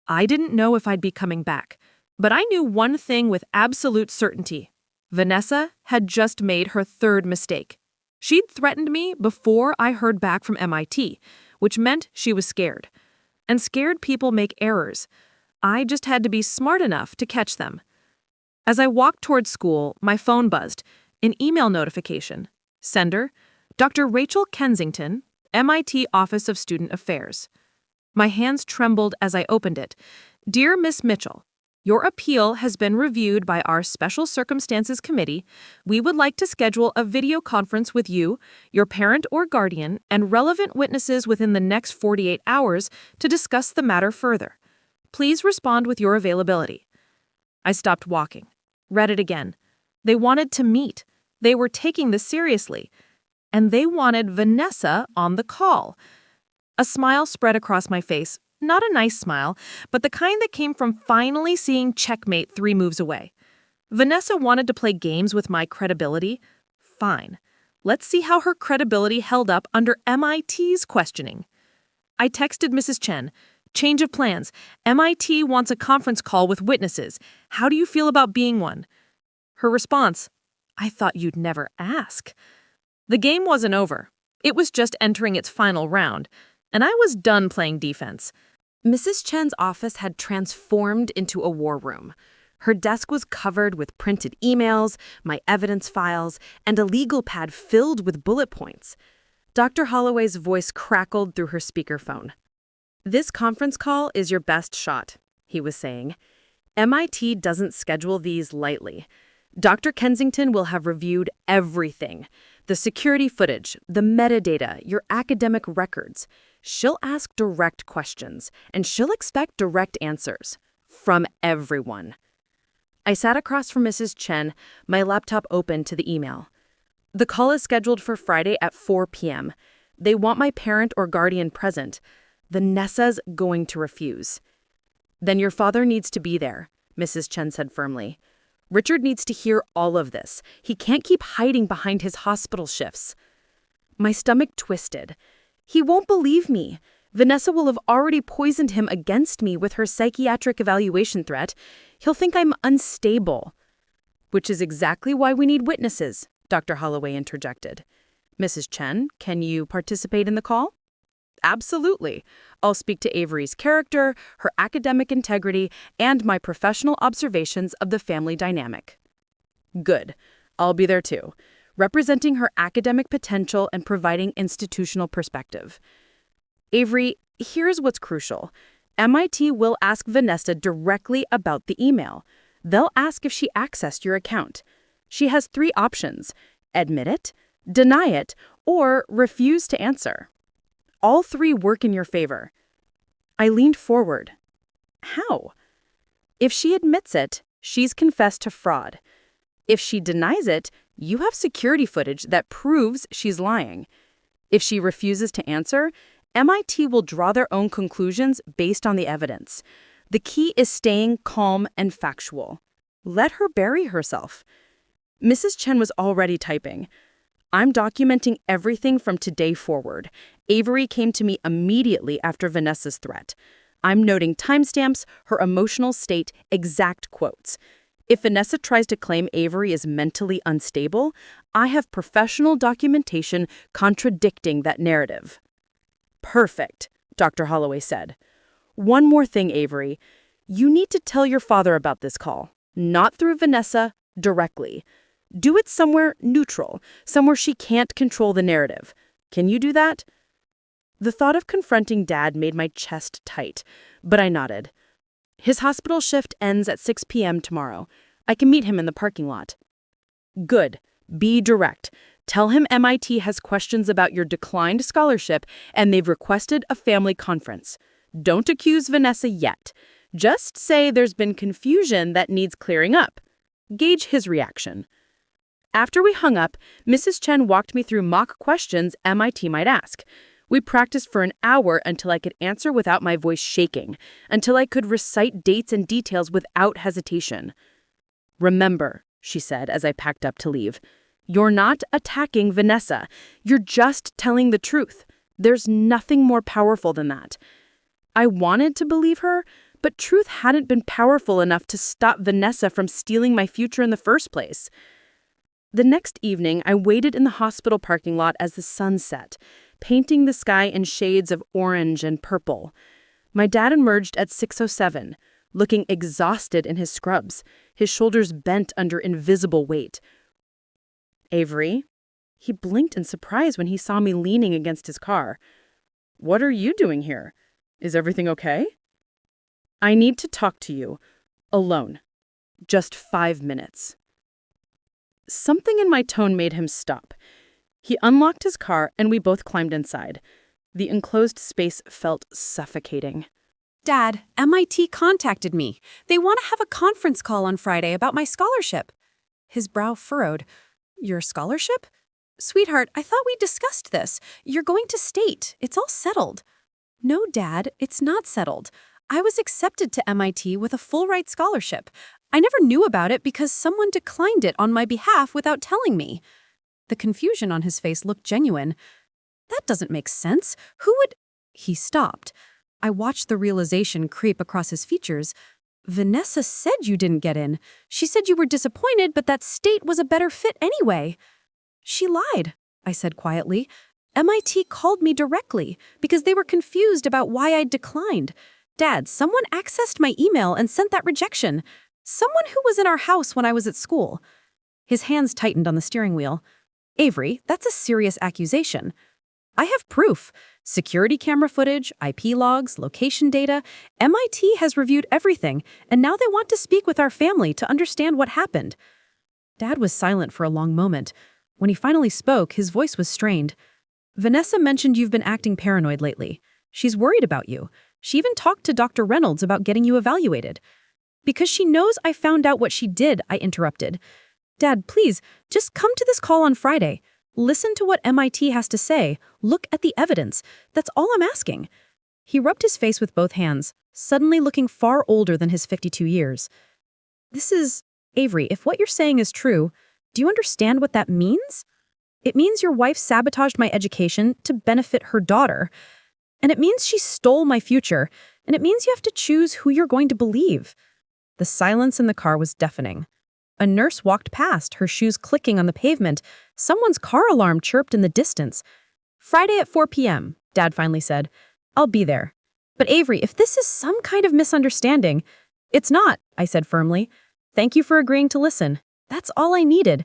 I didn't know if I'd be coming back, but I knew one thing with absolute certainty. Vanessa had just made her third mistake. She'd threatened me before I heard back from MIT, which meant she was scared. And scared people make errors. I just had to be smart enough to catch them. As I walked towards school, my phone buzzed. An email notification. Sender, Dr. Rachel Kensington, MIT Office of Student Affairs. My hands trembled as I opened it. "Dear Miss Mitchell, your appeal has been reviewed by our Special Circumstances Committee. We would like to schedule a video conference with you, your parent or guardian, and relevant witnesses within the next 48 hours to discuss the matter further. Please respond with your availability." I stopped walking. Read it again. They wanted to meet. They were taking this seriously. And they wanted Vanessa on the call. A smile spread across my face. Not a nice smile, but the kind that came from finally seeing checkmate 3 moves away. Vanessa wanted to play games with my credibility. Fine. Let's see how her credibility held up under MIT's questioning. I texted Mrs. Chen. "Change of plans. MIT wants a conference call with witnesses. How do you feel about being one?" Her response, "I thought you'd never ask." The game wasn't over. It was just entering its final round, and I was done playing defense. Mrs. Chen's office had transformed into a war room. Her desk was covered with printed emails, my evidence files, and a legal pad filled with bullet points. Dr. Holloway's voice crackled through her speakerphone. "This conference call is your best shot," he was saying. "MIT doesn't schedule these lightly. Dr. Kensington will have reviewed everything. The security footage, the metadata, your academic records. She'll ask direct questions, and she'll expect direct answers. From everyone." I sat across from Mrs. Chen, my laptop open to the email. "The call is scheduled for Friday at 4 p.m. They want my parent or guardian present. Vanessa's going to refuse." "Then your father needs to be there," Mrs. Chen said firmly. "Richard needs to hear all of this. He can't keep hiding behind his hospital shifts." My stomach twisted. "He won't believe me. Vanessa will have already poisoned him against me with her psychiatric evaluation threat. He'll think I'm unstable." "Which is exactly why we need witnesses," Dr. Holloway interjected. "Mrs. Chen, can you participate in the call?" "Absolutely. I'll speak to Avery's character, her academic integrity, and my professional observations of the family dynamic." "Good. I'll be there too, representing her academic potential and providing institutional perspective." "Avery, here's what's crucial. MIT will ask Vanessa directly about the email. They'll ask if she accessed your account. She has 3 options: admit it, deny it, or refuse to answer. All 3 work in your favor." I leaned forward. "How?" "If she admits it, she's confessed to fraud. If she denies it, you have security footage that proves she's lying. If she refuses to answer, MIT will draw their own conclusions based on the evidence. The key is staying calm and factual. Let her bury herself." Mrs. Chen was already typing. "I'm documenting everything from today forward. Avery came to me immediately after Vanessa's threat. I'm noting timestamps, her emotional state, exact quotes. If Vanessa tries to claim Avery is mentally unstable, I have professional documentation contradicting that narrative." "Perfect," Dr. Holloway said. "One more thing, Avery. You need to tell your father about this call, not through Vanessa, directly. Do it somewhere neutral, somewhere she can't control the narrative. Can you do that?"
The thought of confronting Dad made my chest tight, but I nodded. His hospital shift ends at 6 p.m. tomorrow. I can meet him in the parking lot. Good. Be direct. Tell him MIT has questions about your declined scholarship and they've requested a family conference. Don't accuse Vanessa yet. Just say there's been confusion that needs clearing up. Gauge his reaction. After we hung up, Mrs. Chen walked me through mock questions MIT might ask. We practiced for an hour until I could answer without my voice shaking, until I could recite dates and details without hesitation. Remember, she said as I packed up to leave, you're not attacking Vanessa. You're just telling the truth. There's nothing more powerful than that. I wanted to believe her, but truth hadn't been powerful enough to stop Vanessa from stealing my future in the first place. The next evening, I waited in the hospital parking lot as the sun set, painting the sky in shades of orange and purple. My dad emerged at 6:07, looking exhausted in his scrubs, his shoulders bent under invisible weight. Avery? He blinked in surprise when he saw me leaning against his car. What are you doing here? Is everything okay? I need to talk to you. Alone. Just 5 minutes. Something in my tone made him stop. He unlocked his car and we both climbed inside. The enclosed space felt suffocating.
Dad, MIT contacted me. They want to have a conference call on Friday about my scholarship. His brow furrowed. Your scholarship? Sweetheart, I thought we discussed this. You're going to state. It's all settled. No, Dad, it's not settled. I was accepted to MIT with a full-ride scholarship. I never knew about it because someone declined it on my behalf without telling me. The confusion on his face looked genuine. That doesn't make sense. Who would... He stopped. I watched the realization creep across his features. Vanessa said you didn't get in. She said you were disappointed, but that state was a better fit anyway. She lied, I said quietly. MIT called me directly because they were confused about why I'd declined. Dad, someone accessed my email and sent that rejection. Someone who was in our house when I was at school. His hands tightened on the steering wheel. Avery, that's a serious accusation. I have proof. Security camera footage, IP logs, location data. MIT has reviewed everything, and now they want to speak with our family to understand what happened. Dad was silent for a long moment. When he finally spoke, his voice was strained. Vanessa mentioned you've been acting paranoid lately. She's worried about you. She even talked to Dr. Reynolds about getting you evaluated. Because she knows I found out what she did, I interrupted. Dad, please, just come to this call on Friday. Listen to what MIT has to say. Look at the evidence. That's all I'm asking. He rubbed his face with both hands, suddenly looking far older than his 52 years. This is... Avery, if what you're saying is true, do you understand what that means? It means your wife sabotaged my education to benefit her daughter. And it means she stole my future. And it means you have to choose who you're going to believe. The silence in the car was deafening. A nurse walked past, her shoes clicking on the pavement. Someone's car alarm chirped in the distance. Friday at 4 p.m., Dad finally said. I'll be there. But Avery, if this is some kind of misunderstanding... It's not, I said firmly. Thank you for agreeing to listen. That's all I needed.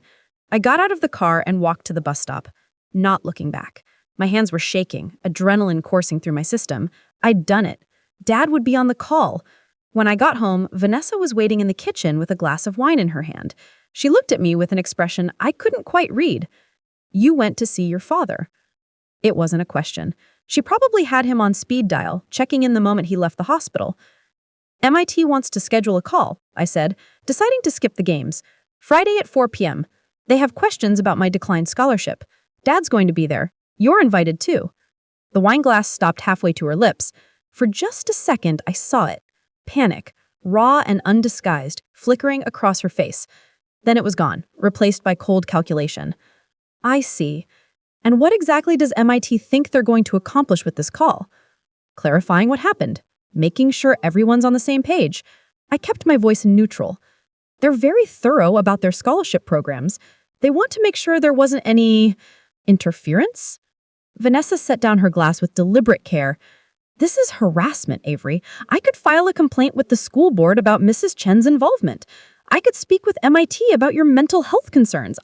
I got out of the car and walked to the bus stop, not looking back. My hands were shaking, adrenaline coursing through my system. I'd done it. Dad would be on the call. When I got home, Vanessa was waiting in the kitchen with a glass of wine in her hand. She looked at me with an expression I couldn't quite read. You went to see your father. It wasn't a question. She probably had him on speed dial, checking in the moment he left the hospital. MIT wants to schedule a call, I said, deciding to skip the games. Friday at 4 p.m. They have questions about my declined scholarship. Dad's going to be there. You're invited too. The wine glass stopped halfway to her lips. For just a second, I saw it. Panic, raw and undisguised, flickering across her face. Then it was gone, replaced by cold calculation. I see. And what exactly does MIT think they're going to accomplish with this call? Clarifying what happened, making sure everyone's on the same page. I kept my voice neutral. They're very thorough about their scholarship programs. They want to make sure there wasn't any interference. Vanessa set down her glass with deliberate care. This is harassment, Avery. I could file a complaint with the school board about Mrs. Chen's involvement. I could speak with MIT about your mental health concerns.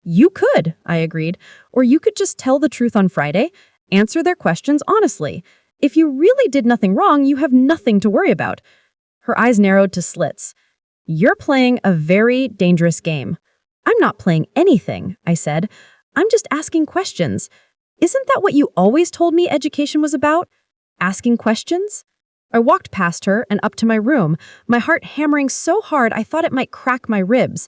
You could, I agreed. Or you could just tell the truth on Friday.
Answer their questions honestly. If you really did nothing wrong, you have nothing to worry about. Her eyes narrowed to slits. You're playing a very dangerous game. I'm not playing anything, I said. I'm just asking questions. Isn't that what you always told me education was about? Asking questions? I walked past her and up to my room, my heart hammering so hard I thought it might crack my ribs.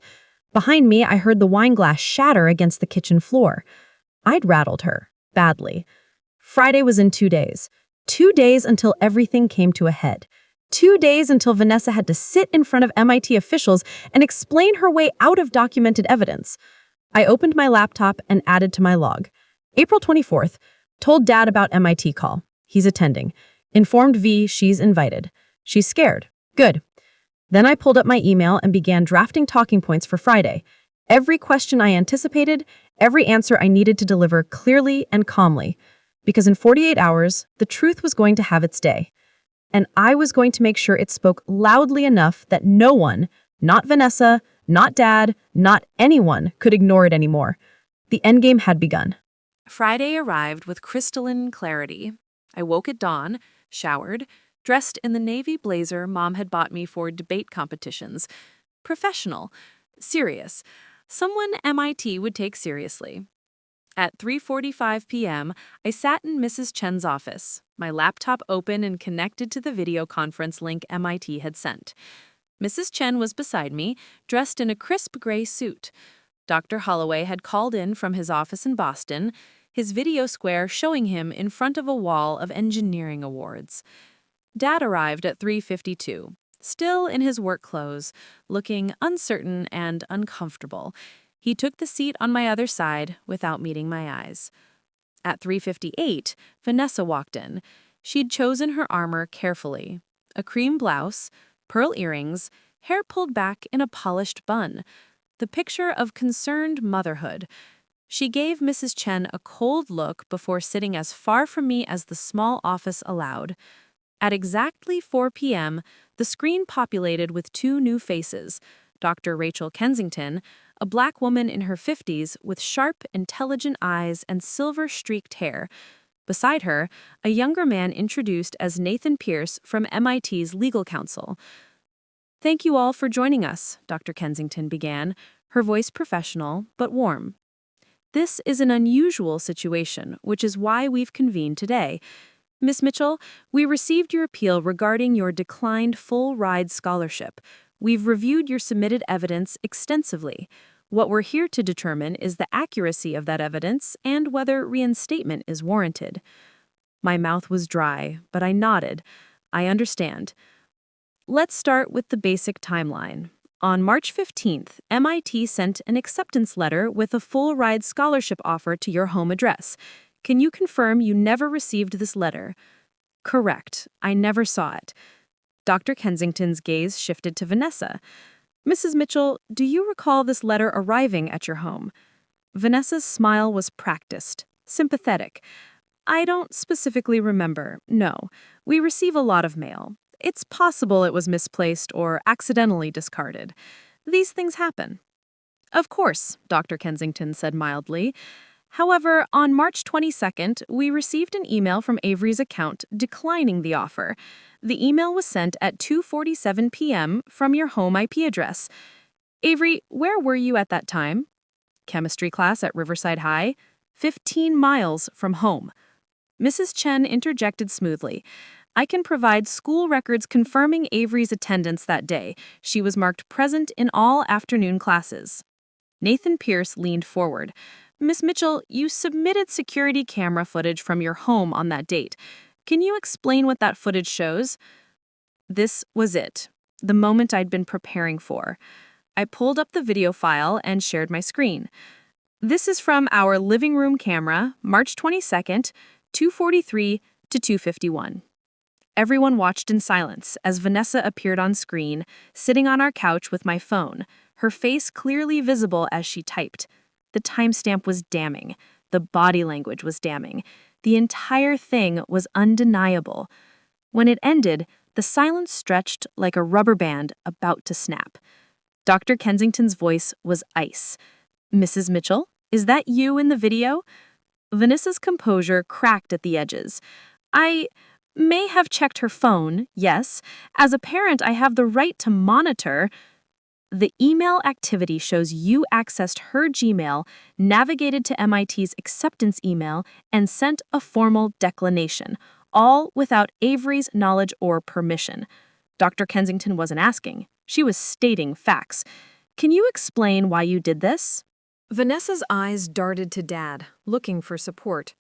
Behind me, I heard the wine glass shatter against the kitchen floor. I'd rattled her, badly. Friday was in 2 days. 2 days until everything came to a head. 2 days until Vanessa had to sit in front of MIT officials and explain her way out of documented evidence. I opened my laptop and added to my log. April 24th, told Dad about MIT call. He's attending. Informed V she's invited. She's scared. Good. Then I pulled up my email and began drafting talking points for Friday. Every question I anticipated, every answer I needed to deliver clearly and calmly. Because in 48 hours, the truth was going to have its day. And I was going to make sure it spoke loudly enough that no one, not Vanessa, not Dad, not anyone, could ignore it anymore. The endgame had begun.
Friday arrived with crystalline clarity. I woke at dawn, showered, dressed in the navy blazer Mom had bought me for debate competitions. Professional, serious, someone MIT would take seriously. At 3:45 p.m., I sat in Mrs. Chen's office, my laptop open and connected to the video conference link MIT had sent. Mrs. Chen was beside me, dressed in a crisp gray suit. Dr. Holloway had called in from his office in Boston, his video square showing him in front of a wall of engineering awards. Dad arrived at 3:52, still in his work clothes, looking uncertain and uncomfortable. He took the seat on my other side without meeting my eyes. At 3:58, Vanessa walked in. She'd chosen her armor carefully. A cream blouse, pearl earrings, hair pulled back in a polished bun. The picture of concerned motherhood. She gave Mrs. Chen a cold look before sitting as far from me as the small office allowed. At exactly 4 p.m., the screen populated with two new faces, Dr. Rachel Kensington, a black woman in her 50s with sharp, intelligent eyes and silver-streaked hair. Beside her, a younger man introduced as Nathan Pierce from MIT's legal counsel. "Thank you all for joining us," Dr. Kensington began, her voice professional but warm. "This is an unusual situation, which is why we've convened today. Miss Mitchell, we received your appeal regarding your declined full-ride scholarship. We've reviewed your submitted evidence extensively. What we're here to determine is the accuracy of that evidence and whether reinstatement is warranted." My mouth was dry, but I nodded. I understand. Let's start with the basic timeline. On March 15th, MIT sent an acceptance letter with a full-ride scholarship offer to your home address. Can you confirm you never received this letter? Correct. I never saw it. Dr. Kensington's gaze shifted to Vanessa. Mrs. Mitchell, do you recall this letter arriving at your home? Vanessa's smile was practiced, sympathetic. I don't specifically remember, no. We receive a lot of mail. It's possible it was misplaced or accidentally discarded. These things happen. Of course, Dr. Kensington said mildly. However, on March 22nd, we received an email from Avery's account declining the offer. The email was sent at 2:47 p.m. from your home IP address. Avery, where were you at that time? Chemistry class at Riverside High, 15 miles from home. Mrs. Chen interjected smoothly. I can provide school records confirming Avery's attendance that day. She was marked present in all afternoon classes. Nathan Pierce leaned forward. Miss Mitchell, you submitted security camera footage from your home on that date. Can you explain what that footage shows? This was it, the moment I'd been preparing for. I pulled up the video file and shared my screen. This is from our living room camera, March 22nd, 2:43 to 2:51. Everyone watched in silence as Vanessa appeared on screen, sitting on our couch with my phone, her face clearly visible as she typed. The timestamp was damning. The body language was damning. The entire thing was undeniable. When it ended, the silence stretched like a rubber band about to snap. Dr. Kensington's voice was ice. Mrs. Mitchell, is that you in the video? Vanessa's composure cracked at the edges. I may have checked her phone, yes. As a parent, I have the right to monitor. The email activity shows you accessed her Gmail, navigated to MIT's acceptance email, and sent a formal declination, all without Avery's knowledge or permission. Dr. Kensington wasn't asking. She was stating facts. Can you explain why you did this?
Vanessa's eyes darted to Dad, looking for support.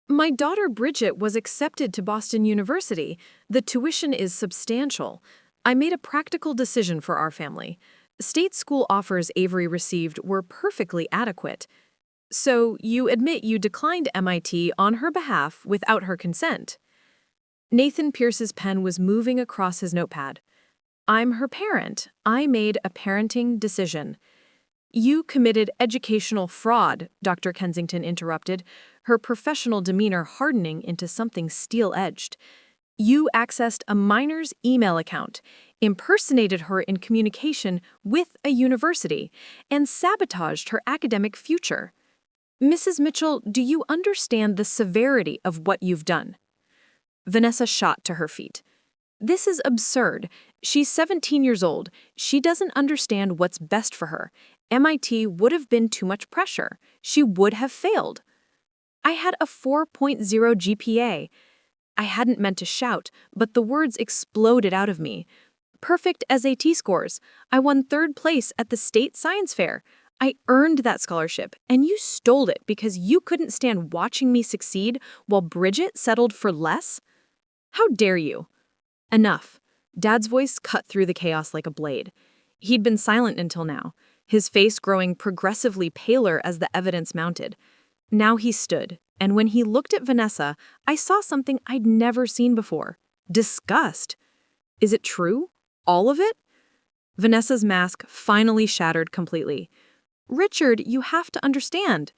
My daughter Bridget was accepted to Boston University. The tuition is substantial. I made a practical decision for our family. State school offers Avery received were perfectly adequate. So you admit you declined MIT on her behalf without her consent. Nathan Pierce's pen was moving across his notepad. I'm her parent. I made a parenting decision. You committed educational fraud, Dr. Kensington interrupted, her professional demeanor hardening into something steel-edged. You accessed a minor's email account, impersonated her in communication with a university, and sabotaged her academic future. Mrs. Mitchell, do you understand the severity of what you've done? Vanessa shot to her feet. This is absurd. She's 17 years old. She doesn't understand what's best for her. MIT would have been too much pressure. She would have failed. I had a 4.0 GPA. I hadn't meant to shout, but the words exploded out of me. Perfect SAT scores. I won 3rd place at the state science fair. I earned that scholarship, and you stole it because you couldn't stand watching me succeed while Bridget settled for less? How dare you? Enough. Dad's voice cut through the chaos like a blade. He'd been silent until now, his face growing progressively paler as the evidence mounted. Now he stood, and when he looked at Vanessa, I saw something I'd never seen before. Disgust. Is it true? All of it? Vanessa's mask finally shattered completely. Richard, you have to understand.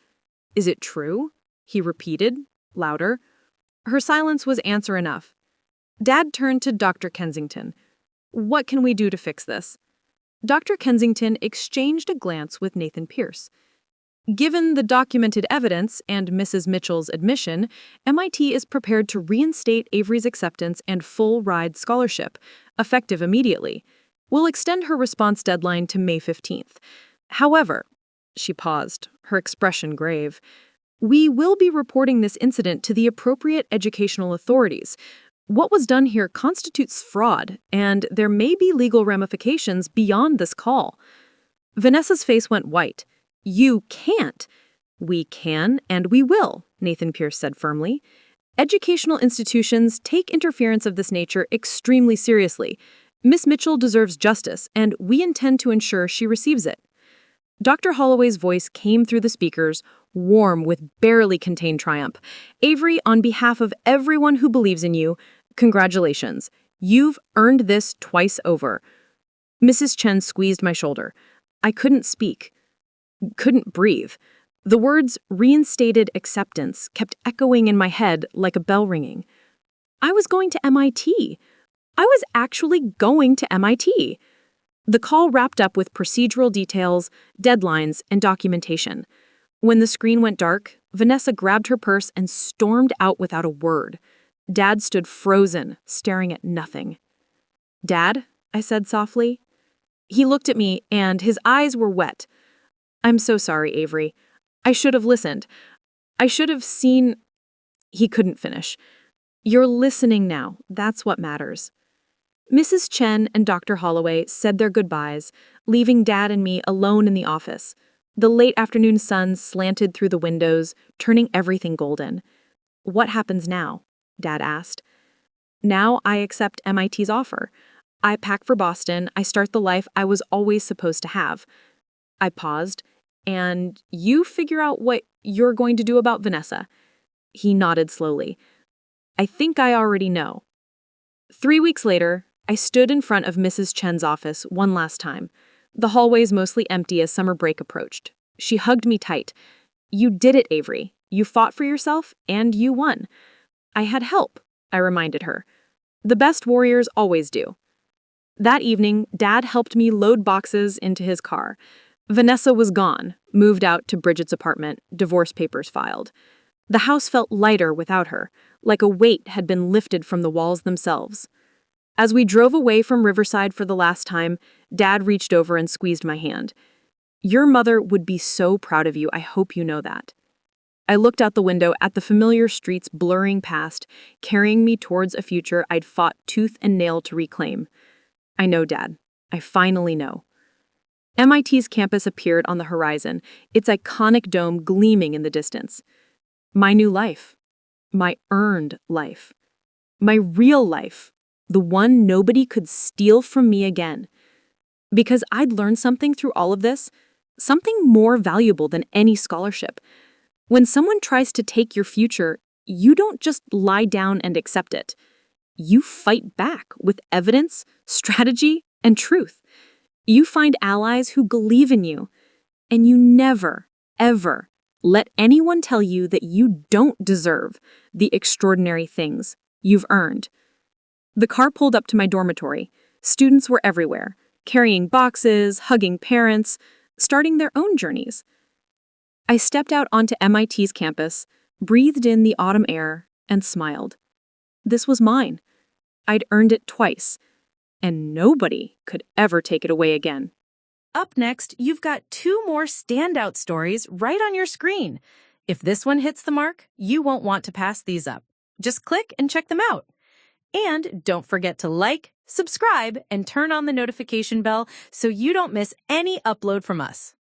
Is it true? He repeated, louder. Her silence was answer enough. Dad turned to Dr. Kensington. What can we do to fix this? Dr. Kensington exchanged a glance with Nathan Pierce. Given the documented evidence and Mrs. Mitchell's admission, MIT is prepared to reinstate Avery's acceptance and full ride scholarship, effective immediately. We'll extend her response deadline to May 15th. However, she paused, her expression grave, we will be reporting this incident to the appropriate educational authorities. What was done here constitutes fraud, and there may be legal ramifications beyond this call. Vanessa's face went white. You can't. We can and we will, Nathan Pierce said firmly. Educational institutions take interference of this nature extremely seriously. Miss Mitchell deserves justice, and we intend to ensure she receives it. Dr. Holloway's voice came through the speakers, warm with barely contained triumph. Avery, on behalf of everyone who believes in you, congratulations. You've earned this twice over. Mrs. Chen squeezed my shoulder. I couldn't speak. Couldn't breathe. The words reinstated acceptance kept echoing in my head like a bell ringing. I was going to MIT. I was actually going to MIT. The call wrapped up with procedural details, deadlines, and documentation. When the screen went dark, Vanessa grabbed her purse and stormed out without a word. Dad stood frozen, staring at nothing. Dad, I said softly. He looked at me, and his eyes were wet. I'm so sorry, Avery. I should have listened. I should have seen... He couldn't finish. You're listening now. That's what matters. Mrs. Chen and Dr. Holloway said their goodbyes, leaving Dad and me alone in the office. The late afternoon sun slanted through the windows, turning everything golden. What happens now? Dad asked. Now I accept MIT's offer. I pack for Boston. I start the life I was always supposed to have. I paused. And you figure out what you're going to do about Vanessa. He nodded slowly. I think I already know. 3 weeks later, I stood in front of Mrs. Chen's office one last time. The hallways mostly empty as summer break approached. She hugged me tight. You did it, Avery. You fought for yourself, and you won. I had help, I reminded her. The best warriors always do. That evening, Dad helped me load boxes into his car. Vanessa was gone, moved out to Bridget's apartment, divorce papers filed.
The house felt lighter without her, like a weight had been lifted from the walls themselves. As we drove away from Riverside for the last time, Dad reached over and squeezed my hand. "Your mother would be so proud of you, I hope you know that." I looked out the window at the familiar streets blurring past, carrying me towards a future I'd fought tooth and nail to reclaim. I know, Dad. I finally know. MIT's campus appeared on the horizon, its iconic dome gleaming in the distance. My new life. My earned life. My real life. The one nobody could steal from me again. Because I'd learned something through all of this, something more valuable than any scholarship. When someone tries to take your future, you don't just lie down and accept it. You fight back with evidence, strategy, and truth. You find allies who believe in you. And you never, ever let anyone tell you that you don't deserve the extraordinary things you've earned. The car pulled up to my dormitory. Students were everywhere, carrying boxes, hugging parents, starting their own journeys. I stepped out onto MIT's campus, breathed in the autumn air, and smiled. This was mine. I'd earned it twice, and nobody could ever take it away again.
Up next, you've got 2 more standout stories right on your screen. If this one hits the mark, you won't want to pass these up. Just click and check them out. And don't forget to like, subscribe, and turn on the notification bell so you don't miss any upload from us.